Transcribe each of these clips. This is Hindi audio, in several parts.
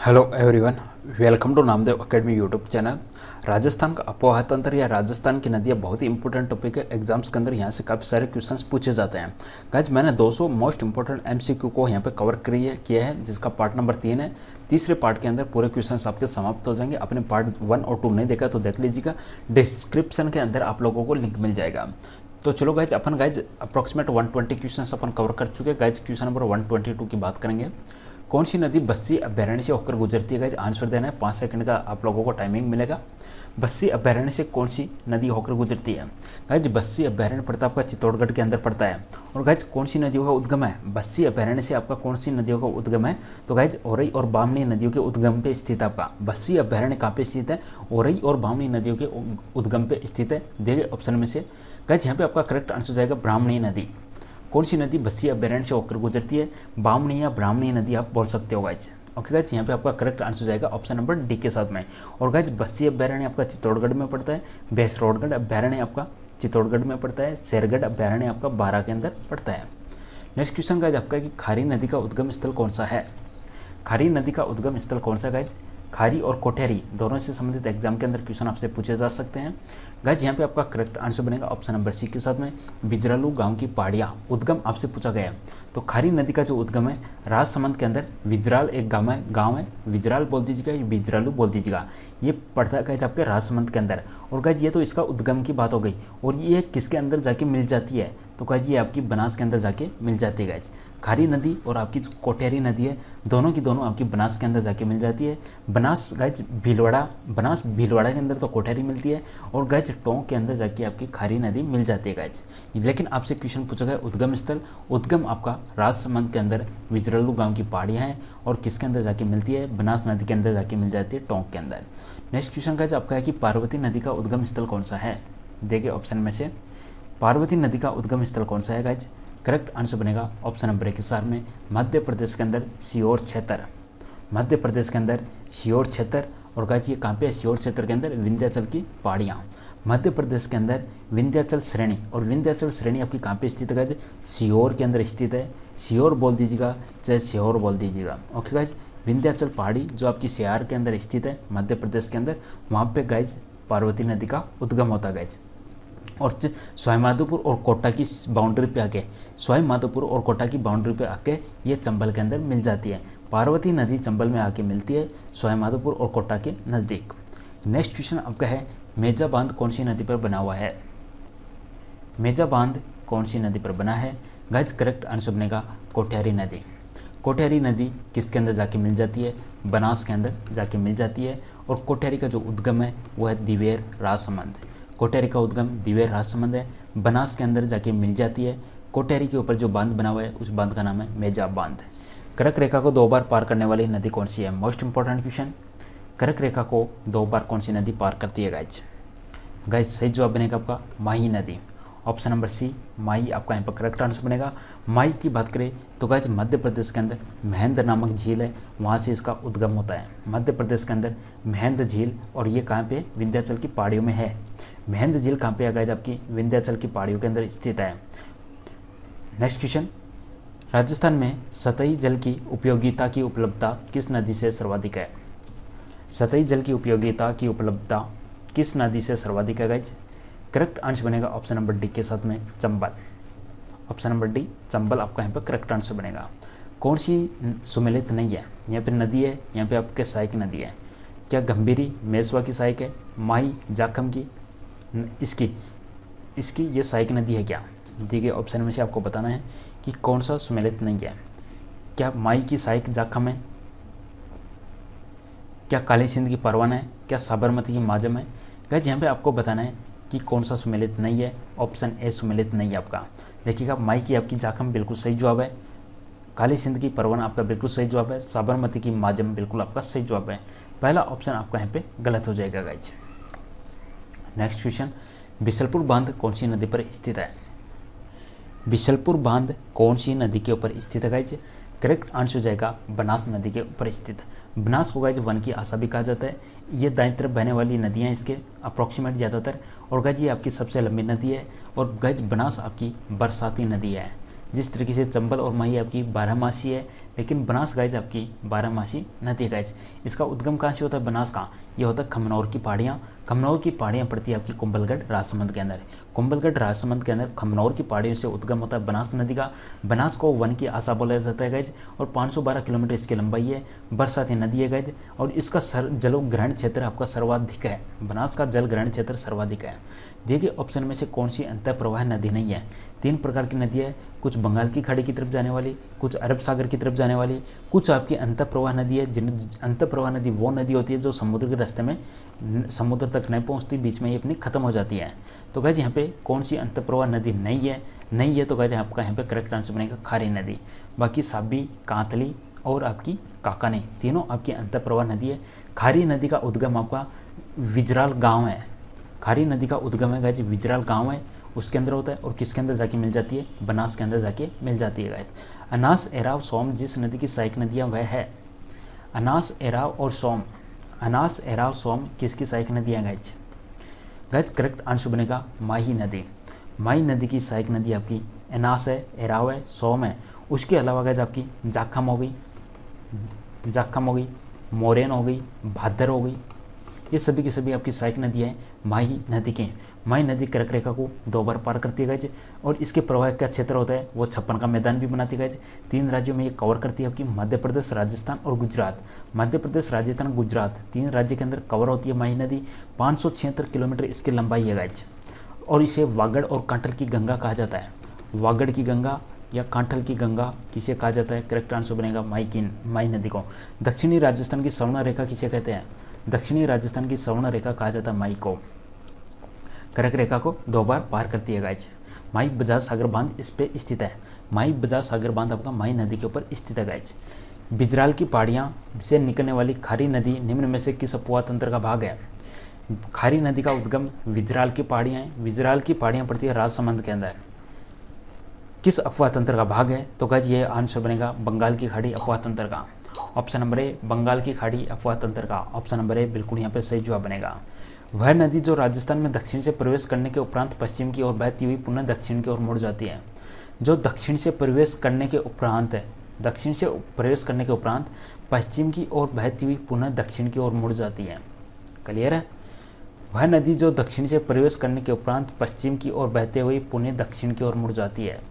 Hello everyone, welcome to Namdev academy YouTube channel. Rajasthan का आबोहवा तंत्र या राजस्थान की नदियाँ बहुत ही इंपॉर्टेंट टॉपिक है। एग्जाम्स के अंदर यहाँ से काफ़ी सारे क्वेश्चंस पूछे जाते हैं। गाइज मैंने 200 मोस्ट इंपॉर्टेंट एमसीक्यू को यहाँ पे कवर किया है, जिसका पार्ट नंबर 3 है। तीसरे पार्ट के अंदर पूरे क्वेश्चंस आपके समाप्त हो जाएंगे। आपने पार्ट 1 और 2 नहीं देखा तो देख लीजिएगा, डिस्क्रिप्शन के अंदर आप लोगों को लिंक मिल जाएगा। तो चलो गाइज अपन अप्रॉक्सीमेट 120 क्वेश्चन अपन कवर कर चुके हैं। गाइज क्वेश्चन नंबर 122 की बात करेंगे। कौन सी नदी बस्सी अभयारण्य से होकर गुजरती है? गाइज आंसर देना है, 5 सेकंड का आप लोगों को टाइमिंग मिलेगा। बस्सी अभयारण्य से कौन सी नदी होकर गुजरती है? गाइज बस्सी अभयारण्य पड़ता है आपका चित्तौड़गढ़ के अंदर पड़ता है। और गाइज कौन सी नदियों का उद्गम है? बस्सी अभयारण्य से आपका कौन सी नदियों का उद्गम है? तो गाइज औरई और बामनी नदियों के उद्गम पे स्थित है आपका बस्सी अभयारण्य। कहाँ पे स्थित है? औरई और बामनी नदियों के उद्गम पे स्थित है। देखिए ऑप्शन में से गाइज यहाँ पे आपका करेक्ट आंसर जाएगा ब्राह्मणी नदी। कौन सी नदी बस्सी अभयारण्य से होकर गुजरती है? बामनी या ब्राह्मणी नदी आप बोल सकते हो गाइज। ओके गाइज, यहाँ पे आपका करेक्ट आंसर जाएगा ऑप्शन नंबर डी के साथ में। और गाइज बस्सी अभयारण्य आपका चित्तौड़गढ़ में पड़ता है। भैंसरोडगढ़ अभयारण्य आपका चित्तौड़गढ़ में पड़ता है। शेरगढ़ अभयारण्य आपका बारां के अंदर पड़ता है। नेक्स्ट क्वेश्चन गाइज आपका कि खारी नदी का उद्गम स्थल कौन सा है? खारी नदी का उद्गम स्थल कौन सा गाइज? खारी और कोठेरी दोनों से संबंधित एग्जाम के अंदर क्वेश्चन आपसे पूछे जा सकते हैं। गाइज यहाँ पे आपका करेक्ट आंसर बनेगा ऑप्शन नंबर सी के साथ में। बिजरालू गांव की पहाड़ियाँ उद्गम आपसे पूछा गया है। तो खारी नदी का जो उद्गम है राजसमंद के अंदर विजराल एक गाँव है, विजराल बोल दीजिएगा या बिजरालू बोल दीजिएगा। ये पड़ता है गाइज आपके राजसमंद के अंदर। और गाइज ये तो इसका उद्गम की बात हो गई। और ये किसके अंदर जाके मिल जाती है? तो गाइज ये आपकी बनास के अंदर जाके मिल जाती है। गाइज खारी नदी और आपकी जो कोठेरी नदी है दोनों की दोनों आपकी बनास के अंदर जाके मिल जाती है। बनास गाइज बनास भीलवाड़ा के अंदर तो कोठेरी मिलती है। और गाइज टोंक के अंदर जाके आपकी खारी नदी मिल जाती है गाइज। लेकिन आपसे क्वेश्चन पूछा गया उद्गम स्थल। उद्गम आपका राजसमंद के अंदर विजरालू गांव की पहाड़ियाँ हैं। और किसके अंदर जाके मिलती है? बनास नदी के अंदर जाके मिल जाती है, टोंक के अंदर। नेक्स्ट क्वेश्चन गाइज आपका है कि पार्वती नदी का उद्गम स्थल कौन सा है? देखिए ऑप्शन में से पार्वती नदी का उद्गम स्थल कौन सा है गाइज? करेक्ट आंसर बनेगा ऑप्शन नंबर एक के साथ में मध्य प्रदेश के अंदर सीहोर क्षेत्र। मध्य प्रदेश के अंदर सीहोर क्षेत्र। और गाइज ये कहाँ पे है? सीहोर क्षेत्र के अंदर विंध्याचल की पहाड़ियाँ। मध्य प्रदेश के अंदर विंध्याचल श्रेणी। और विंध्याचल श्रेणी आपकी कहाँ पे स्थित है गाइज? सीहोर के अंदर स्थित है। सीहोर बोल दीजिएगा चाहे सीहोर बोल दीजिएगा। ओके गाइज, विंध्याचल पहाड़ी जो आपकी सियार के अंदर स्थित है मध्य प्रदेश के अंदर, वहाँ पे गाइज पार्वती नदी का उद्गम होता है गाइज। और सवाईमाधोपुर और कोटा की बाउंड्री पे आके सवाईमाधोपुर और कोटा की बाउंड्री पे आके ये चंबल के अंदर मिल जाती है। पार्वती नदी चंबल में आके मिलती है सवाईमाधोपुर और कोटा के नज़दीक। नेक्स्ट क्वेश्चन आपका है मेजा बांध कौन सी नदी पर बना हुआ है? मेजा बांध कौन सी नदी पर बना है? गाइज करेक्ट आंसर बनेगा कोठेरी नदी। कोठेरी नदी किसके अंदर जाके मिल जाती है? बनास के अंदर जाके मिल जाती है। और कोठेरी का जो उद्गम है वो है दिवेर राजसमंद। कोठेरी का उद्गम दिवेर राजसमंद है, बनास के अंदर जाके मिल जाती है। कोठेरी के ऊपर जो बांध बना हुआ है उस बांध का नाम है मेजा बांध। कर्क रेखा को 2 बार पार करने वाली नदी कौन सी है? Most important question. कर्क रेखा को 2 बार कौन सी नदी पार करती है गाइज? गाइज सही जवाब बनेगा आपका माही नदी। ऑप्शन नंबर सी माही आपका यहाँ पर करेक्ट आंसर बनेगा। माही की बात करें तो गाइज मध्य प्रदेश के अंदर महेंद्र नामक झील है, वहाँ से इसका उद्गम होता है। मध्य प्रदेश के अंदर महेंद्र झील। और ये कहाँ पे? विंध्याचल की पहाड़ियों में है। महेंद्र झील कहाँ पे है गाइज? आपकी विंध्याचल की पहाड़ियों के अंदर स्थित है। नेक्स्ट क्वेश्चन, राजस्थान में सतही जल की उपयोगिता की उपलब्धता किस नदी से सर्वाधिक है? सतही जल की उपयोगिता की उपलब्धता किस नदी से सर्वाधिक है गाइज? करेक्ट आंसर बनेगा ऑप्शन नंबर डी के साथ में Chambal. Option number D Chambal आपका यहाँ पर करेक्ट आंसर बनेगा। कौन सी सुमेलित नहीं है? यहाँ पे नदी है, यहाँ पे आपके सहायक नदी है। क्या गंभीरी मेसवा की सहायक है? माही जाखम की इसकी ये सहायक नदी है क्या? देखिए ऑप्शन में से आपको बताना है कि कौन सा सुमेलित नहीं है। क्या माही की सहायक जाखम है? क्या काली सिंध की परवाना है? क्या साबरमती की माजम है? गाइज यहाँ पे आपको बताना है कि कौन सा सुमेलित नहीं है। ऑप्शन ए सुमेलित नहीं है आपका। देखिएगा माई की आपकी जाखम बिल्कुल सही जवाब है। काली सिंध की परवाना आपका बिल्कुल सही जवाब है। साबरमती की माजम बिल्कुल आपका सही जवाब है। पहला ऑप्शन आपका यहाँ पे गलत हो जाएगा गाइज। नेक्स्ट क्वेश्चन, बिशलपुर बांध कौन सी नदी पर स्थित है? बिशलपुर बांध कौन सी नदी के ऊपर स्थित है गाइज? करेक्ट आंसर हो जाएगा बनास नदी के ऊपर स्थित। बनास को गाइज वन की आशा भी कहा जाता है। ये दाईं तरफ बहने वाली नदियाँ इसके अप्रॉक्सीमेट ज़्यादातर। और गाइज ये आपकी सबसे लंबी नदी है। और गाइज बनास आपकी बरसाती नदी है। जिस तरीके से चंबल और माही आपकी 12 मासी है, लेकिन बनास गाइज आपकी बारहमासी नदी गाइज। इसका उद्गम कहाँ से होता है बनास का? ये होता है खमनौर की पहाड़ियाँ। खमनौर की पहाड़ियाँ पड़ती है आपकी कुंभलगढ़ राजसमंद के अंदर। कुंभलगढ़ राजसमंद के अंदर खमनौर की पहाड़ियों से उद्गम होता है बनास नदी का। बनास को वन की आशा बोला जाता है गाइज, और 512 किलोमीटर इसकी लंबाई है। बरसाती नदी है गाइज, और इसका जलग्रहण क्षेत्र आपका सर्वाधिक है। बनास का जलग्रहण क्षेत्र सर्वाधिक है। देखिए ऑप्शन में से कौन सी अंतः प्रवाह नदी नहीं है? 3 प्रकार की नदी है, कुछ बंगाल की खाड़ी की तरफ जाने वाली, कुछ अरब सागर की तरफ जाने वाली, कुछ आपकी अंतः प्रवाह नदी है। जिन अंतः प्रवाह नदी वो नदी होती है जो समुद्र के रास्ते में समुद्र तक नहीं पहुंचती, बीच में ये अपनी खत्म हो जाती है। तो गाइज यहाँ पे कौन सी अंतः प्रवाह नदी नहीं है तो गाइज आपका यहाँ पे करेक्ट आंसर बनेगा खारी नदी। बाकी साबी, कांतली और आपकी काकानी तीनों आपकी अंतः प्रवाह नदी है। खारी नदी का उद्गम आपका विजराल गाँव है। खारी नदी का उद्गम है गाइज विजराल गाँव है, उसके अंदर होता है। और किसके अंदर जाके मिल जाती है? बनास के अंदर जाके मिल जाती है गाइज। अनास, एराव, सोम जिस नदी की सहायक नदियाँ वह है अनास, एराव और सोम। अनास, एराव, सोम किसकी सहायक नदियाँ गाइज? गाइज करेक्ट आंसर बनेगा माही नदी। माही नदी की सहायक नदी आपकी अनास है, एराव है, सोम है। उसके अलावा गाइज आपकी जाखम हो गई, मोरेन हो गई, भादर हो गई। ये सभी की सभी आपकी सहायक नदी है माही नदी की। माही नदी कर्क रेखा को 2 बार पार करती है गाइज, और इसके प्रवाह का क्षेत्र होता है वो 56 का मैदान भी बनाती है गाइज। 3 राज्यों में ये कवर करती है आपकी मध्य प्रदेश, राजस्थान और गुजरात। मध्य प्रदेश, राजस्थान, गुजरात 3 राज्य के अंदर कवर होती है माही नदी। 576 किलोमीटर इसकी लंबाई है गाइज, और इसे वागड़ और कांठल की गंगा कहा जाता है। वागड़ की गंगा या कांठल की गंगा किसे कहा जाता है? करेक्ट आंसर बनेगा माही नदी को। दक्षिणी राजस्थान की स्वर्ण रेखा किसे कहते हैं? दक्षिणी राजस्थान की स्वर्ण रेखा कहा जाता है माही को। कर्क रेखा को 2 बार पार करती है गाइज। माही बजाज सागर बांध इस पे स्थित है। माही बजाज सागर बांध आपका माही नदी के ऊपर स्थित है गाइज। बिजराल की पहाड़ियाँ से निकलने वाली खारी नदी निम्न में से किस अपवाह तंत्र का भाग है? खारी नदी का उद्गम विजराल की पहाड़ियाँ हैं। विजराल की पहाड़ियाँ पड़ती है राजसमंद के अंदर। किस अपवाह तंत्र का भाग है? तो गाइज ये आंसर बनेगा बंगाल की खाड़ी अपवाह तंत्र का। ऑप्शन नंबर ए बंगाल की खाड़ी अपवाह तंत्र का। ऑप्शन नंबर ए बिल्कुल यहाँ पे सही जवाब बनेगा। वह नदी जो राजस्थान में दक्षिण से प्रवेश करने के उपरांत पश्चिम की ओर बहती हुई पुनः दक्षिण की ओर मुड़ जाती है। जो दक्षिण से प्रवेश करने के उपरांत पश्चिम की ओर बहती हुई पुनः दक्षिण की ओर मुड़ जाती है। क्लियर है? वह नदी जो दक्षिण से प्रवेश करने के उपरांत पश्चिम की ओर बहते हुए पुनः दक्षिण की ओर मुड़ जाती है,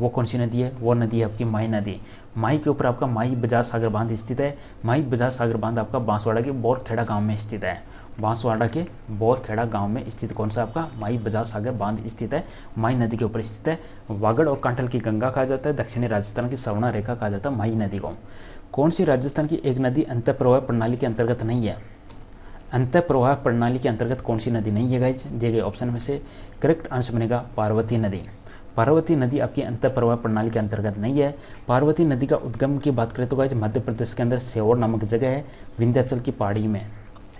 वो कौन सी नदी है? वो नदी है आपकी माही नदी। माही के ऊपर आपका माही बजाज सागर बांध स्थित है। माही बजाज सागर बांध आपका बांसवाड़ा के बोरखेड़ा गांव में स्थित है। बांसवाड़ा के बोरखेड़ा गांव में स्थित कौन सा आपका माही बजाज सागर बांध स्थित है? माही नदी के ऊपर स्थित है। वागड़ और कांठल की गंगा कहा जाता है। दक्षिणी राजस्थान की स्वर्ण रेखा कहा जाता है माही नदी को। कौन सी राजस्थान की एक नदी अंतः प्रवाह प्रणाली के अंतर्गत नहीं है? अंतः प्रवाह प्रणाली के अंतर्गत कौन सी नदी नहीं है गाइज? दिए गए ऑप्शन में से करेक्ट आंसर बनेगा पार्वती नदी। पार्वती नदी आपकी अंतः प्रवाह प्रणाली के अंतर्गत नहीं है। पार्वती नदी का उद्गम की बात करें तो गाइज मध्य प्रदेश के अंदर सीहोर नामक जगह है, विंध्याचल की पहाड़ी में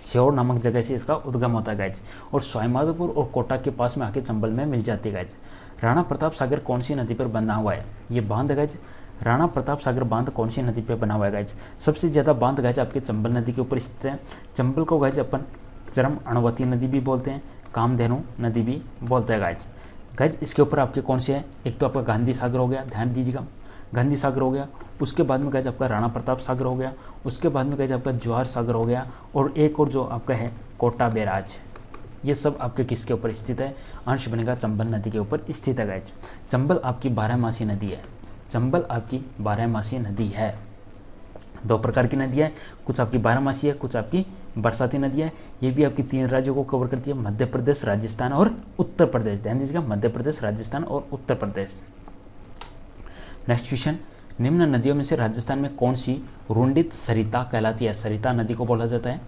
सीहोर नामक जगह से इसका उद्गम होता है गाइज, और सवाईमाधोपुर और कोटा के पास में आके चंबल में मिल जाती है गाइज। राणा प्रताप सागर कौन सी नदी पर बना हुआ है? ये बांध है गाइज। राणा प्रताप सागर बांध कौन सी नदी पर बना हुआ है गाइज? सबसे ज़्यादा बांध गाइज आपके चंबल नदी के ऊपर स्थित है। चंबल को गाइज अपन चरम अणवती नदी भी बोलते हैं, कामधेनु नदी भी बोलते हैं गाइज। इसके ऊपर आपके कौन से हैं? एक तो आपका गांधी सागर हो गया, ध्यान दीजिएगा, गांधी सागर हो गया। उसके बाद में गाइज आपका राणा प्रताप सागर हो गया। उसके बाद में गाइज आपका जवाहर सागर हो गया, और एक और जो आपका है कोटा बैराज। ये सब आपके किसके ऊपर स्थित है? अंश बनेगा चंबल नदी के ऊपर स्थित है गाइज। चंबल आपकी 12मासी नदी है। चंबल आपकी 12मासी नदी है। 2 प्रकार की नदी है, कुछ आपकी 12मासी है, कुछ आपकी बरसाती नदी है। ये भी आपकी 3 राज्यों को कवर करती है, मध्य प्रदेश, राजस्थान और उत्तर प्रदेश। ध्यान दीजिएगा, मध्य प्रदेश, राजस्थान और उत्तर प्रदेश। नेक्स्ट क्वेश्चन, निम्न नदियों में से राजस्थान में कौन सी रुंडित सरिता कहलाती है? सरिता नदी को बोला जाता है।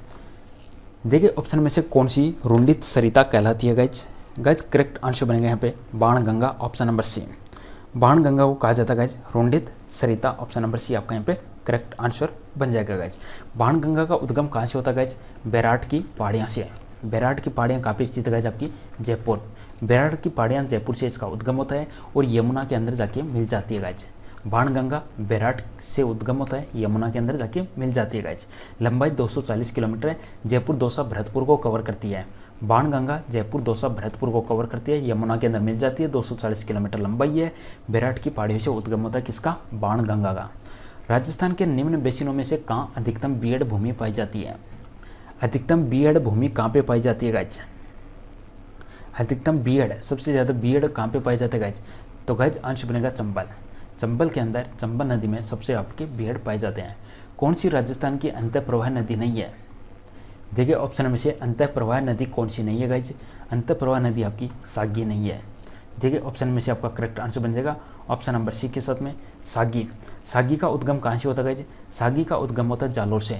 देखिए ऑप्शन में से कौन सी रुंडित सरिता कहलाती है गाइज? करेक्ट आंसर बनेगा यहाँ पे Banganga, option number C. Banganga को कहा जाता है गाइज रुंडित सरिता, ऑप्शन नंबर सी आपका यहाँ पे करेक्ट आंसर बन जाएगा गाइज। बाणगंगा का उद्गम कहाँ से होता है गाइज? बैराट की पहाड़ियाँ से। बैराट की पहाड़ियाँ कहाँ पे स्थित है गाइज? आपकी जयपुर। बैराट की पहाड़ियाँ जयपुर से इसका उद्गम होता है, और यमुना के अंदर जाके मिल जाती है गाइज। बाणगंगा बैराट से उद्गम होता है, यमुना के अंदर जाके मिल जाती है गाइज। लंबाई 240 किलोमीटर है। जयपुर दौसा भरतपुर को कवर करती है। बाणगंगा जयपुर दौसा भरतपुर को कवर करती है, यमुना के अंदर मिल जाती है। 240 किलोमीटर लंबाई है। बैराट की पहाड़ियों से उद्गम होता है किसका? बाणगंगा का। राजस्थान के निम्न बेसिनों में से कहाँ अधिकतम बीएड भूमि पाई जाती है? अधिकतम बीएड भूमि कहाँ पे पाई जाती है गाइज? अधिकतम बीएड, सबसे ज़्यादा बीएड कहाँ पे पाई जाते हैं गाइज? तो गाइज आंसर बनेगा चंबल। चंबल के अंदर, चंबल नदी में सबसे आपके बीएड पाए जाते हैं। कौन सी राजस्थान की अंतःप्रवाह नदी नहीं है? देखिए ऑप्शन में से अंतःप्रवाह नदी कौन सी नहीं है गाइज? अंतःप्रवाह नदी आपकी सागी नहीं है। देखिए ऑप्शन में से आपका करेक्ट आंसर बन जाएगा ऑप्शन नंबर सी के साथ में सागी। सागी का उद्गम कहाँ से होता है गाइज? सागी का उद्गम होता है जालोर से,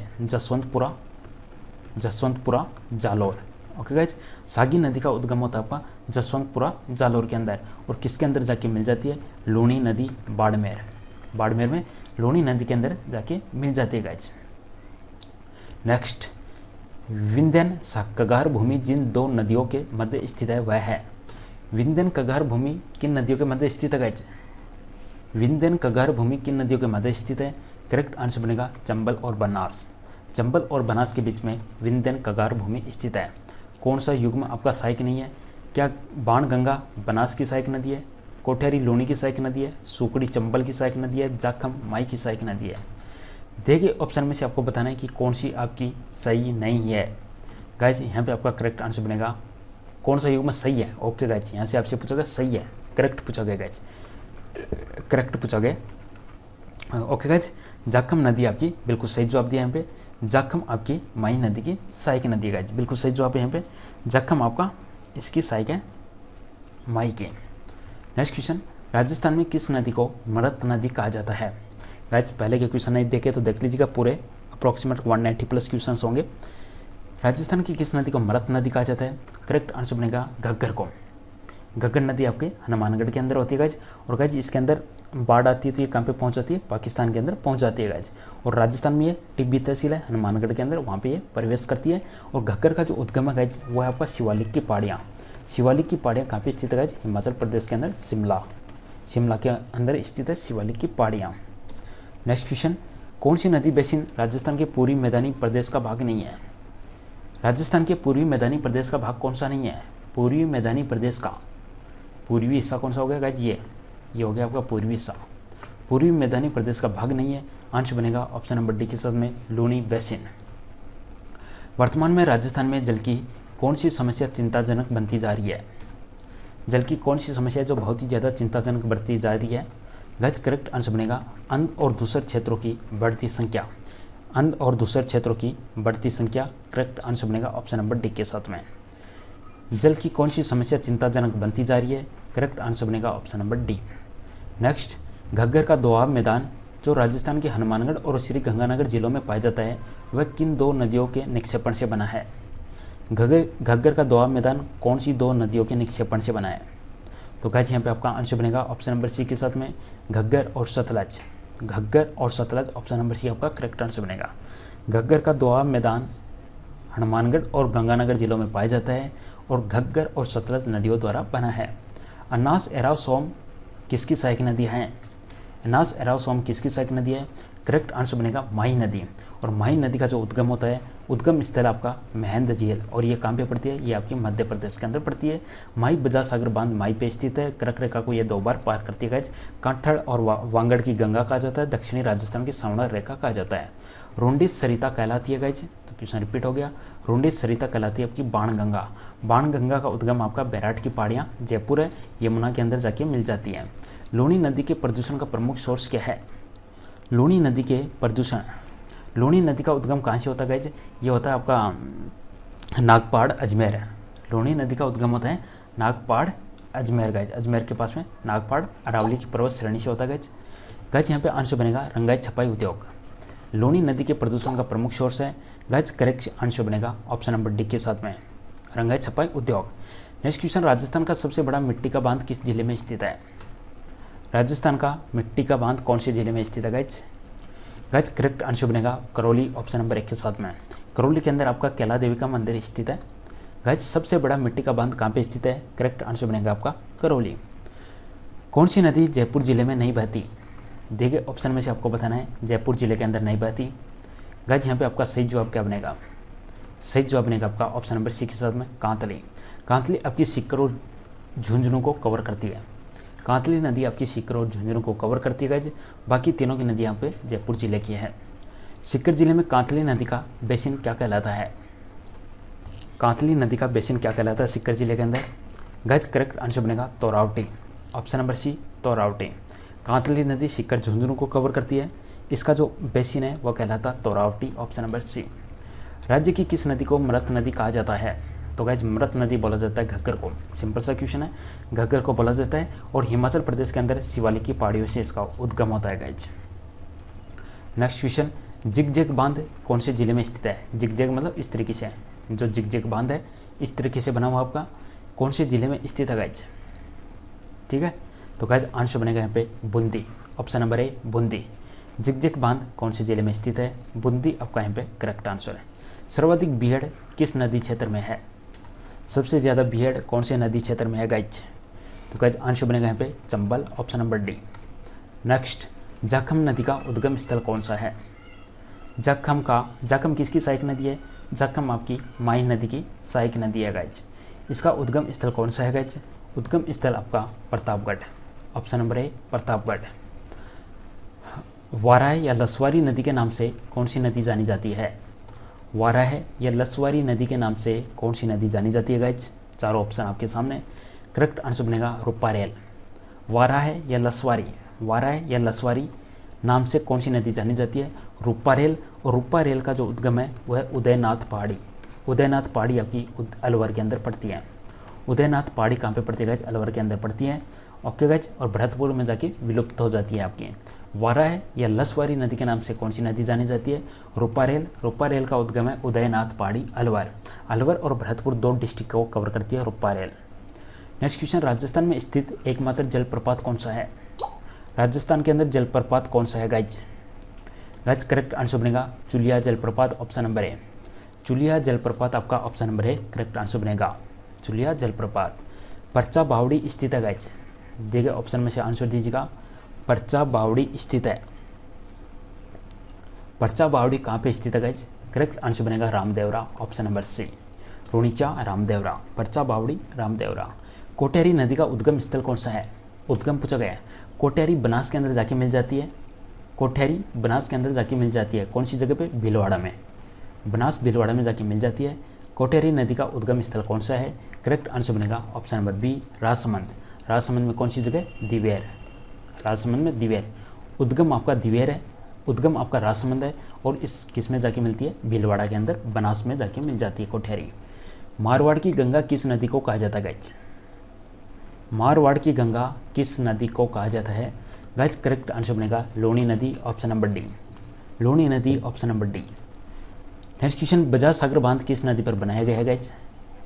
जसवंतपुरा जालोर। ओके गाइज, सागी नदी का उद्गम होता है आपका जसवंतपुरा जालोर के अंदर, और किसके अंदर जाके मिल जाती है? लूणी नदी बाड़मेर। बाड़मेर में लूणी नदी के अंदर जाके मिल जाती है गाइज। नेक्स्ट, विंध्यन कगार भूमि जिन दो नदियों के मध्य स्थित है वह है? विंध्यन कगार भूमि किन नदियों के मध्य स्थित है गाइज? विंध्यन कगार भूमि किन नदियों के मध्य स्थित है? करेक्ट आंसर बनेगा चंबल और बनास। चंबल और बनास के बीच में विंध्यन कगार भूमि स्थित है। कौन सा युग्म आपका सहायक नहीं है? क्या बाणगंगा बनास की सहायक नदी है? कोठेरी लूणी की सहायक नदी है? सुकड़ी चंबल की सहायक नदी है? जाखम माई की सहायक नदी है? देखिए ऑप्शन में से आपको बताना है कि कौन सी आपकी सही नहीं है। गाइज यहाँ पे आपका करेक्ट आंसर बनेगा कौन सा युग्म सही है। ओके गाइज, यहाँ से आपसे पूछा गया सही है, करेक्ट पूछा गया गाइज, करेक्ट पूछा गया। ओके गाइज, जाखम नदी आपकी बिल्कुल सही जवाब दिया यहाँ पे। जाखम आपकी माई नदी की सहायक नदी है गाइज, बिल्कुल सही जवाब है यहाँ पे। जाखम आपका इसकी सहायक है माई की। नेक्स्ट क्वेश्चन, राजस्थान में किस नदी को मृत नदी कहा जाता है? गाइज पहले के क्वेश्चन नहीं देखे तो देख लीजिएगा, पूरे अप्रॉक्सीमेट 190 प्लस क्वेश्चन होंगे। राजस्थान की किस नदी को मृत नदी कहा जाता है? करेक्ट आंसर बनेगा घग्गर को। घग्गर नदी आपके हनुमानगढ़ के अंदर होती है गाइज, और गाइज इसके अंदर बाढ़ आती है तो ये कहाँ पे पहुँच जाती है? पाकिस्तान के अंदर पहुँच जाती है गाइज। और राजस्थान में ये टिब्बी तहसील है हनुमानगढ़ के अंदर, वहाँ पे ये प्रवेश करती है। और घग्गर का जो उद्गम है गाइज वो है आपका शिवालिक की पहाड़ियाँ। शिवालिक की पहाड़ियाँ कहाँ पे स्थित है गाइज? हिमाचल प्रदेश के अंदर शिमला के अंदर स्थित है शिवालिक की पहाड़ियाँ। नेक्स्ट क्वेश्चन, कौन सी नदी बेसिन राजस्थान के पूर्वी मैदानी प्रदेश का भाग नहीं है? राजस्थान के पूर्वी मैदानी प्रदेश का भाग कौन सा नहीं है? पूर्वी मैदानी प्रदेश का पूर्वी हिस्सा कौन सा हो गया गाइज? ये हो गया आपका पूर्वी हिस्सा। पूर्वी मैदानी प्रदेश का भाग नहीं है, आंसर बनेगा ऑप्शन नंबर डी के साथ में लूणी बेसिन। वर्तमान में राजस्थान में जल की कौन सी समस्या चिंताजनक बनती जा रही है? जल की कौन सी समस्या जो बहुत ही ज़्यादा चिंताजनक बढ़ती जा रही है? गाइज करेक्ट आंसर बनेगा अंध और दूसर क्षेत्रों की बढ़ती संख्या। अंध और दूसर क्षेत्रों की बढ़ती संख्या, करेक्ट आंसर बनेगा ऑप्शन नंबर डी के साथ में। जल की कौन सी समस्या चिंताजनक बनती जा रही है? करेक्ट आंसर बनेगा option number D. Next, Ghaggar का दोआब मैदान जो राजस्थान के हनुमानगढ़ और श्री गंगानगर जिलों में पाया जाता है वह किन दो नदियों के निक्षेपण से बना है? घग्गर का दोआब मैदान कौन सी दो नदियों के निक्षेपण से बना है? तो गाइस यहाँ पे आपका आंसर बनेगा ऑप्शन नंबर सी के साथ में घग्गर और सतलज। घग्गर और सतलज, ऑप्शन नंबर सी आपका करेक्ट आंसर बनेगा। घग्गर का दोआब मैदान हनुमानगढ़ और गंगानगर जिलों में पाया जाता है और घग्गर और सतलज नदियों द्वारा बना है। अनास एराव सोम किसकी सहायक नदी है? अनास एराव सोम किसकी सहायक नदी है? करेक्ट आंसर बनेगा माही नदी। और माही नदी का जो उद्गम होता है, उद्गम स्थल आपका महेंद्र झील, और ये कहाँ पे पड़ती है? ये आपकी मध्य प्रदेश के अंदर पड़ती है। माही बजा सागर बांध माही पे स्थित है। कर्क रेखा को ये 2 बार पार करती है गाइज। कांठड़ और वांगड़ की गंगा कहा जाता है। दक्षिणी राजस्थान की सवर्ण रेखा कहा जाता है। रोंडी सरिता कहलाती है गाइज, तो क्वेश्चन रिपीट हो गया। रोंडी सरिता कहलाती है आपकी बाणगंगा। बाणगंगा का उद्गम आपका बैराट की पहाड़ियाँ जयपुर है, यमुना के अंदर जाके मिल जाती है। लूणी नदी के प्रदूषण का प्रमुख सोर्स क्या है? लूणी नदी के प्रदूषण, लूणी नदी का उद्गम कहाँ से होता है गाइज? ये होता है आपका नागपाड़ अजमेर। लूणी नदी का उद्गम होता है नागपाड़ अजमेर गाइज। अजमेर के पास में नागपाड़ अरावली की पर्वत श्रेणी से होता है गाइज। गाइज यहाँ पे आंसर बनेगा रंगाई छपाई उद्योग। लूणी नदी के प्रदूषण का प्रमुख सोर्स है गाइज। करेक्ट आंसर बनेगा ऑप्शन नंबर डी के साथ में रंगाई छपाई उद्योग। नेक्स्ट क्वेश्चन, राजस्थान का सबसे बड़ा मिट्टी का बांध किस जिले में स्थित है? राजस्थान का मिट्टी का बांध कौन से जिले में स्थित है गाइज? गाइज करेक्ट आंसर बनेगा करौली, ऑप्शन नंबर 1 के साथ में। करौली के अंदर आपका कैला देवी का मंदिर स्थित है। गाइज सबसे बड़ा मिट्टी का बांध कहाँ पे स्थित है? करेक्ट आंसर बनेगा आपका करौली। कौन सी नदी जयपुर जिले में नहीं बहती? देखिए ऑप्शन में से आपको बताना है जयपुर जिले के अंदर नहीं बहती। गाइज यहाँ पे आपका सही जवाब क्या बनेगा? सही जवाब बनेगा आपका ऑप्शन नंबर सी के साथ में कांतली। कांतली आपकी सीकर और झुंझुनू को कवर करती है। कांतली नदी आपकी सीकर और झुंझुनू को कवर करती है गाइज। बाकी तीनों की नदी यहाँ पे जयपुर जिले की है। सीकर जिले में कांतली नदी का बेसिन क्या कहलाता है? कांतली नदी का बेसिन क्या कहलाता है सीकर जिले के अंदर? गाइज करेक्ट आंसर बनेगा तोरावटी, ऑप्शन नंबर सी तोरावटी। कांतली नदी सीकर झुंझुनू को कवर करती है, इसका जो बेसिन है वो कहलाता तोरावटी, ऑप्शन नंबर सी। राज्य की किस नदी को मृत नदी कहा जाता है? तो गाइज मृत नदी बोला जाता है घग्गर को। सिंपल सा क्वेश्चन है, घग्गर को बोला जाता है और हिमाचल प्रदेश के अंदर शिवालिक की पहाड़ियों से इसका उद्गम होता है गाइज। नेक्स्ट क्वेश्चन, जिगजैग बांध कौन से जिले में स्थित है? जिगजैग मतलब इस तरीके से, जो जिगजैग बांध है इस तरीके से बना हुआ आपका कौन से जिले में स्थित है गाइज? ठीक है, तो गाइज आंसर बनेगा यहाँ पे बूंदी, ऑप्शन नंबर ए बूंदी। जिगजैग बांध कौन से जिले में स्थित है? बूंदी आपका यहाँ पे करेक्ट आंसर है। सर्वाधिक बीहड़ किस नदी क्षेत्र में है? सबसे ज़्यादा बीहड़ कौन से नदी क्षेत्र में है गाइज? तो गाइज आंसर बनेगा यहाँ पे Chambal, option number D. Next, Jakham नदी का उद्गम स्थल कौन सा है? जाखम किसकी सहायक नदी है? जाखम आपकी माई नदी की सहायक नदी है गाइज। इसका उद्गम स्थल कौन सा है गाइज? उद्गम स्थल आपका प्रतापगढ़, ऑप्शन नंबर ए प्रतापगढ़। वाराह या लसवारी नदी के नाम से कौन सी नदी जानी जाती है? वाराह या लसवारी नदी के नाम से कौन सी नदी जानी जाती है गाइज? चारों ऑप्शन आपके सामने। करेक्ट आंसर बनेगा रूपारेल। वाराह या लसवारी नाम से कौन सी नदी जानी जाती है? रूपारेल। और रूपारेल का जो उद्गम है वह उदयनाथ पहाड़ी, उदयनाथ पहाड़ी आपकी अलवर के अंदर पड़ती है। उदयनाथ पहाड़ी कहाँ पे पड़ती है गाइज? अलवर के अंदर पड़ती है। ओके गाइज, और भरतपुर में जाके विलुप्त हो जाती है आपकी। वाराह या लसवारी नदी के नाम से कौन सी नदी जानी जाती है? रूपारेल। रूपारेल का उद्गम है उदयनाथ पहाड़ी अलवर और भरतपुर 2 डिस्ट्रिक्ट को कवर करती है रूपारेल। नेक्स्ट क्वेश्चन, राजस्थान में स्थित एकमात्र जलप्रपात कौन सा है? राजस्थान के अंदर जलप्रपात कौन सा है गाइज? गाइज करेक्ट आंसर बनेगा चुलिया जलप्रपात, ऑप्शन नंबर ए। चुलिया जलप्रपात आपका option number A correct answer बनेगा, चुलिया जलप्रपात। परचा बावड़ी स्थित है गाइज, दिए ऑप्शन में से आंसर दीजिएगा। परचा बावड़ी स्थित है, परचा बावड़ी कहाँ पे स्थित है गाइज? करेक्ट आंसर बनेगा Ramdevra, option number C. Runicha Ramdevra, Parcha Baori Ramdevra. कोटेरी नदी का उद्गम स्थल कौन सा है? उद्गम पूछा गया है। कोटेरी बनास के अंदर जाके मिल जाती है, कोटेरी बनास के अंदर जाके मिल जाती है। कौन सी जगह पे? भीलवाड़ा में, बनास भीलवाड़ा में जाके मिल जाती है। कोटेरी नदी का उद्गम स्थल कौन सा है? करेक्ट आंसर बनेगा option number B Rajsamand. Rajsamand में कौन सी जगह? दिवेर, राजसमंद में दिवेर। उद्गम आपका दिवेर है, उद्गम आपका राजसमंद है और इस किस में जाके मिलती है? भीलवाड़ा के अंदर बनास में जाके मिल जाती है कोठेरी। मारवाड़ की गंगा किस नदी को कहा जाता है गाइज? मारवाड़ की गंगा किस नदी को कहा जाता है गाइज? करेक्ट आंसर बनेगा लूणी नदी, ऑप्शन नंबर डी। लूणी नदी, option number D. Next question, Bajaj Sagar बांध किस नदी पर बनाया गया है गाइज?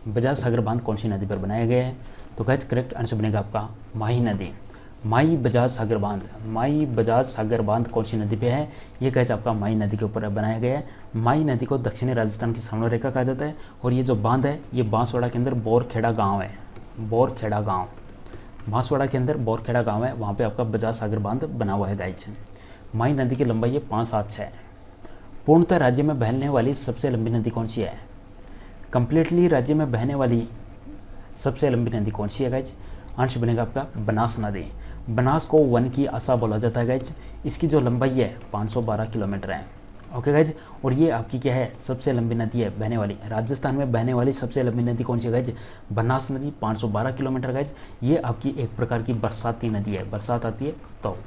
बजाज सागर बांध कौन सी नदी पर बनाया गया है? तो गाइज करेक्ट आंसर बनेगा आपका माही नदी, माई बजाज सागर बांध। माई बजाज सागर बांध कौन सी नदी पे है? ये गाइज आपका माई नदी के ऊपर बनाया गया है। माई नदी को दक्षिणी राजस्थान की समन्वय रेखा कहा जाता है और ये जो बांध है ये बांसवाड़ा के अंदर बोरखेड़ा गाँव है, बोरखेड़ा गाँव, बांसवाड़ा के अंदर बोरखेड़ा गाँव है, वहाँ पे आपका बजाज सागर बांध बना हुआ है गाइज। माई नदी की लंबाई है 576 है। पूर्णतः राज्य में बहने वाली सबसे लंबी नदी कौन सी है? कंप्लीटली राज्य में बहने वाली सबसे लंबी नदी कौन सी है गाइज? आंसर बनेगा आपका बनास नदी। बनास को वन की आशा बोला जाता है गाइज। इसकी जो लंबाई है 512 किलोमीटर है। ओके गाइज, और ये आपकी क्या है? सबसे लंबी नदी है बहने वाली, राजस्थान में बहने वाली सबसे लंबी नदी कौन सी है गाइज? बनास नदी, 512 किलोमीटर गाइज। ये आपकी एक प्रकार की बरसाती नदी है, बरसात आती है तो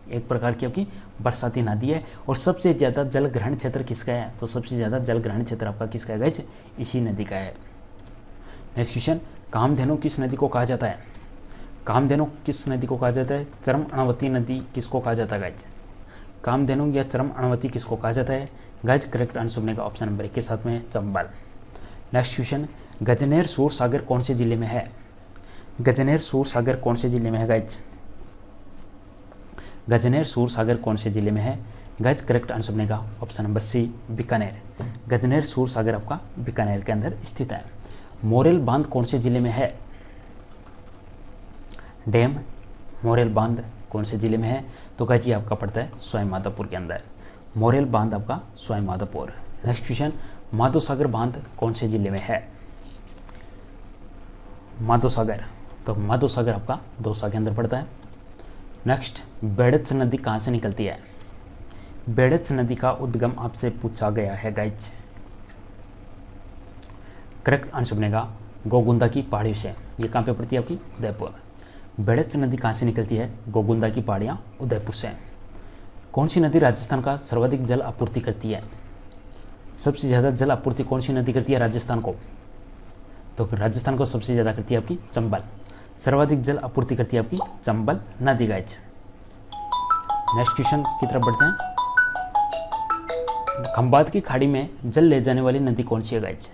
एक प्रकार की आपकी बरसाती नदी है। और सबसे ज़्यादा जल ग्रहण क्षेत्र किसका है? तो सबसे ज़्यादा जल ग्रहण क्षेत्र आपका किसका है गाइज? इसी नदी का है। नेक्स्ट क्वेश्चन, कामधेनु किस नदी को कहा जाता है? कामधेनु किस नदी को कहा जाता है? चरम अणवती नदी किसको कहा जाता है गाइज? कामधेनु या चरम अणवती किसको कहा जाता है गाइज? करेक्ट आंसर बनेगा ऑप्शन नंबर 1 के साथ में चंबल। नेक्स्ट क्वेश्चन, गजनेर सूर सागर कौन से जिले में है? गजनेर सूर सागर कौन से जिले में है गाइज? गजनेर सूर सागर कौन से जिले में है गाइज? करेक्ट आंसर बनेगा option number C Bikaner. Gajner Sur Sagar आपका बीकानेर के अंदर स्थित है। मोरेल बांध कौन से जिले में है? डैम मोरेल बांध कौन से जिले में है? तो गाइज ये आपका पड़ता है सवाई माधोपुर के अंदर। मोरेल बांध आपका सवाई माधोपुर। नेक्स्ट क्वेश्चन, माधोसागर बांध कौन से जिले में है? माधोसागर, तो माधोसागर आपका दौसा के अंदर पड़ता है। नेक्स्ट, बेड़च नदी कहाँ से निकलती है? बेड़च नदी का उद्गम आपसे पूछा गया है गाइज। करेक्ट आंसर बनेगा गोगुंदा की पहाड़ियों से। ये कहाँ पे पड़ती है आपकी? उदयपुर। बेड़च नदी कहाँ से निकलती है? गोगुंदा की पहाड़ियाँ उदयपुर से। कौन सी नदी राजस्थान का सर्वाधिक जल आपूर्ति करती है? सबसे ज़्यादा जल आपूर्ति कौन सी नदी करती है राजस्थान को? तो राजस्थान को सबसे ज़्यादा करती है आपकी चंबल। सर्वाधिक जल आपूर्ति करती है आपकी चंबल नदी गाइज। नेक्स्ट क्वेश्चन की तरफ बढ़ते हैं। खंबात की खाड़ी में जल ले जाने वाली नदी कौन सी है गाइज?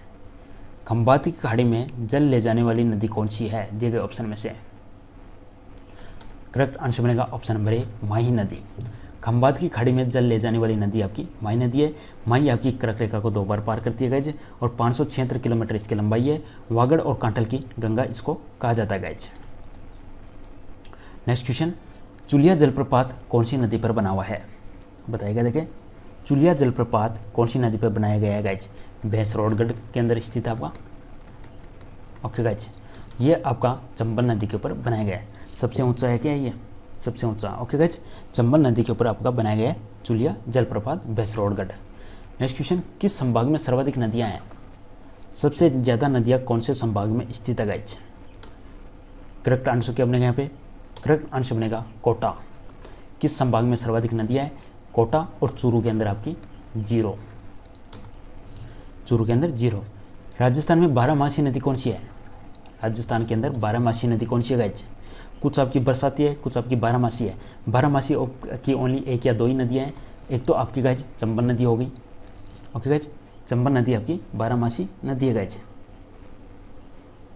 खंबात की खाड़ी में जल ले जाने वाली नदी कौन सी है दिए गए ऑप्शन में से? करेक्ट आंसर बनेगा ऑप्शन नंबर ए, माही नदी। खंबात की खाड़ी में जल ले जाने वाली नदी आपकी माही नदी है। माही आपकी कर्क रेखा को 2 बार पार करती है गाइज और 576 किलोमीटर इसकी लंबाई है। वागड़ और कांटल की गंगा इसको कहा जाता है गाइज। नेक्स्ट क्वेश्चन, चुलिया जलप्रपात कौन सी नदी पर बना हुआ है? बताइएगा। देखें, चुलिया जलप्रपात कौन सी नदी पर बनाया गया है गाइज? भैंसरोडगढ़ के अंदर स्थित है आपका। ओके गाइज, ये आपका चंबल नदी के ऊपर बनाया गया है। सबसे ऊंचा है क्या ये? सबसे ऊंचा। ओके गाइज, चंबल नदी के ऊपर आपका बनाया गया है चुलिया जलप्रपात भैंसरोडगढ़। नेक्स्ट क्वेश्चन, किस संभाग में सर्वाधिक नदियां हैं? सबसे ज़्यादा नदियां कौन से संभाग में स्थित है गाइज? करेक्ट आंसर क्या बनेगा यहाँ पे? करेक्ट आंसर बनेगा कोटा। किस संभाग में सर्वाधिक नदियां हैं? कोटा और चूरू के अंदर आपकी 0। चूरू के अंदर 0। राजस्थान में 12मासी नदी कौन सी है? राजस्थान के अंदर 12मासी नदी कौन सी है गाइज? कुछ आपकी बरसाती है, कुछ आपकी 12मासी है। 12मासी की ओनली 1 या 2 ही नदियाँ हैं। एक तो आपकी गाइज चंबल नदी हो गई। ओके गाइज, चंबल नदी आपकी 12मासी नदी है गाइज।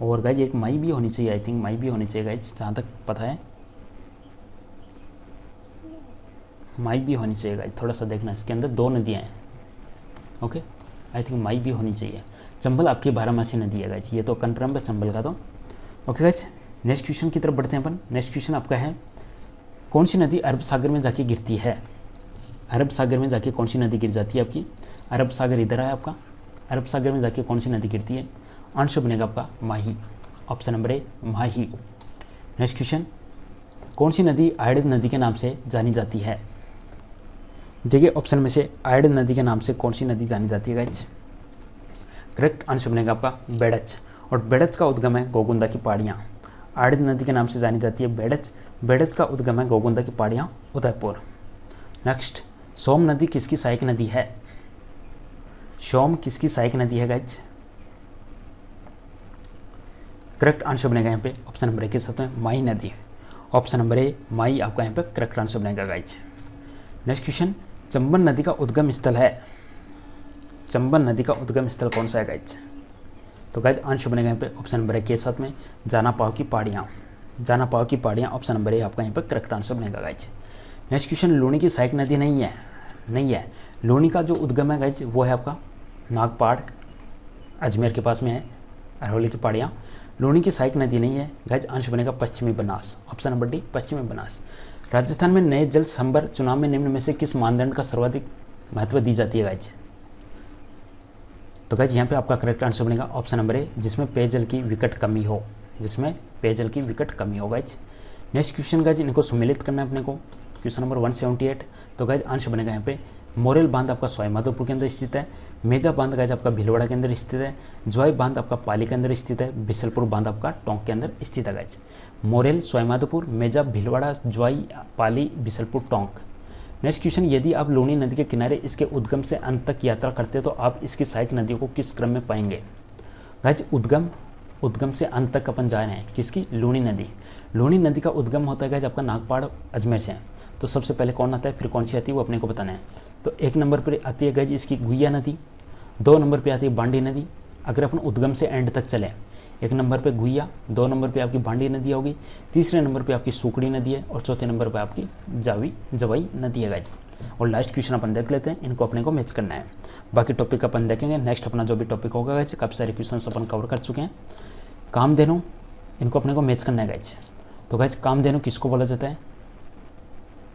और गाइज एक माई भी होनी चाहिए, आई थिंक माई भी होनी चाहिए गाइज, जहाँ तक पता है माई भी होनी चाहिए गाइज। थोड़ा सा देखना, इसके अंदर 2 नदियाँ हैं। ओके, आई थिंक माई भी होनी चाहिए। चंबल आपकी 12मासी नदी है गाइज, ये तो कन्फर्म है चंबल का तो। ओके गाइज, नेक्स्ट क्वेश्चन की तरफ बढ़ते हैं अपन। नेक्स्ट क्वेश्चन आपका है, कौन सी नदी अरब सागर में जाके गिरती है? अरब सागर में जाके कौन सी नदी गिर जाती है आपकी? अरब सागर इधर है आपका। अरब सागर में जाके कौन सी नदी गिरती है? आंसर बनेगा आपका Mahi. Option number A, Mahi. Next question, कौन सी नदी आयड नदी के नाम से जानी जाती है? देखिए ऑप्शन में से आयड नदी के नाम से कौन सी नदी जानी जाती है गाइज? करेक्ट आंसर बनेगा आपका बेड़च। और बेड़च का उद्गम है गोगुंदा की पहाड़ियाँ। आयड नदी के नाम से जानी जाती है बेड़च। बेड़च का उद्गम है गोगुंदा की पहाड़ियाँ उदयपुर। नेक्स्ट, सोम नदी किसकी सहायक नदी है? सोम किसकी सहायक नदी है गाइज? करेक्ट आंसर बनेगा यहाँ पे ऑप्शन नंबर ए के साथ में माही नदी। ऑप्शन नंबर ए, माही आपका यहाँ पे करेक्ट आंसर बनेगा गाइज। नेक्स्ट क्वेश्चन, चंबल नदी का उद्गम स्थल है। चंबल नदी का उद्गम स्थल कौन सा है गाइज? तो गाइज आंसर बनेगा यहाँ पे ऑप्शन नंबर ए के साथ में जाना पाव की पहाड़ियाँ। जाना पाव की पहाड़ियाँ, ऑप्शन नंबर ए आपका यहाँ पे करेक्ट आंसर बनेगा गाइज। नेक्स्ट क्वेश्चन, लूनी की सहायक नदी नहीं है। नहीं है। लूनी का जो उद्गम है गाइज वो है आपका नागपाड़, अजमेर के पास में है, अरवली की पहाड़ियाँ। लूनी की सहायक नदी नहीं है गाइज। आंसर बनेगा पश्चिमी बनास। ऑप्शन नंबर डी, पश्चिमी बनास। राजस्थान में नए जल संभर चुनाव में निम्न में से किस मानदंड का सर्वाधिक महत्व दी जाती है गाइज? तो गाइज यहाँ पे आपका करेक्ट आंसर बनेगा ऑप्शन नंबर ए, जिसमें पेयजल की विकट कमी हो। जिसमें पेयजल की विकट कमी हो गाइज। नेक्स्ट क्वेश्चन गाइज, इनको सम्मिलित करना है अपने को। Question number 178। तो गाइज आंसर बनेगा यहाँ पे मोरेल बांध आपका सवाईमाधोपुर के अंदर स्थित है। मेजा बांध गाइज आपका भीलवाड़ा के अंदर स्थित है। ज्वाई बांध आपका पाली के अंदर स्थित है। बिसलपुर बांध आपका टोंक के अंदर स्थित है गाइज। मोरेल, सवाईमाधोपुर, मेजा, भीलवाड़ा, ज्वाई, पाली, बिसलपुर, टोंक। नेक्स्ट क्वेश्चन, यदि आप लूनी नदी के किनारे इसके उद्गम से अंत तक यात्रा करते हैं तो आप इसकी सहायक नदियों को किस क्रम में पाएंगे? गाइज उद्गम से अंत तक अपन जा रहे हैं किसकी? लूनी नदी। लूनी नदी का उद्गम होता है गाइज आपका नागपाड़ अजमेर से। तो सबसे पहले कौन आता है, फिर कौन सी आती है, वो अपने को बताना है। तो 1 नंबर पर आती है गाइज इसकी गुइया नदी। 2 नंबर पे आती है बांडी नदी। अगर अपन उद्गम से एंड तक चले, 1 नंबर पे गुइया, 2 नंबर पे आपकी बांडी नदी होगी, तीसरे नंबर पे आपकी सुकड़ी नदी है और चौथे नंबर पे आपकी जवाई नदी है गाइज। और लास्ट क्वेश्चन अपन देख लेते हैं, इनको अपने को मैच करना है। बाकी टॉपिक अपन देखेंगे नेक्स्ट, अपना जो भी टॉपिक होगा गाइज, काफ़ी सारे क्वेश्चन अपन कवर कर चुके हैं। कामधेनु, इनको अपने को मैच करना है गाइज। तो गाइज कामधेनु किसको बोला जाता है?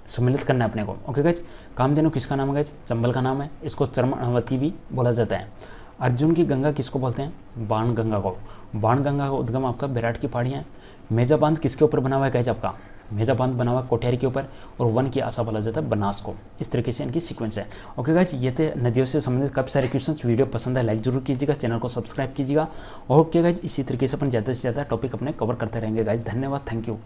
सम्मिलित करना है अपने को। ओके गाइज, कामधेनु किसका नाम है गाइज? चंबल का नाम है। इसको चर्मणवती भी बोला जाता है। अर्जुन की गंगा किसको बोलते हैं? बाण गंगा को। बाण गंगा का उद्गम आपका विराट की पहाड़ियाँ है। मेजा बांध किसके ऊपर बना हुआ है गाइज? आपका मेजा बांध बना हुआ कोठियारी के ऊपर, और वन की आशा बोला जाता है बनास को। इस तरीके से इनकी सीक्वेंस है। ओके गाइज, ये थे नदियों से संबंधित काफ़ी सारे क्वेश्चंस। वीडियो पसंद है लाइक जरूर कीजिएगा, चैनल को सब्सक्राइब कीजिएगा। और ओके गाइज, इसी तरीके से अपन ज़्यादा से ज़्यादा टॉपिक अपने कवर करते रहेंगे गाइज। धन्यवाद, थैंक यू।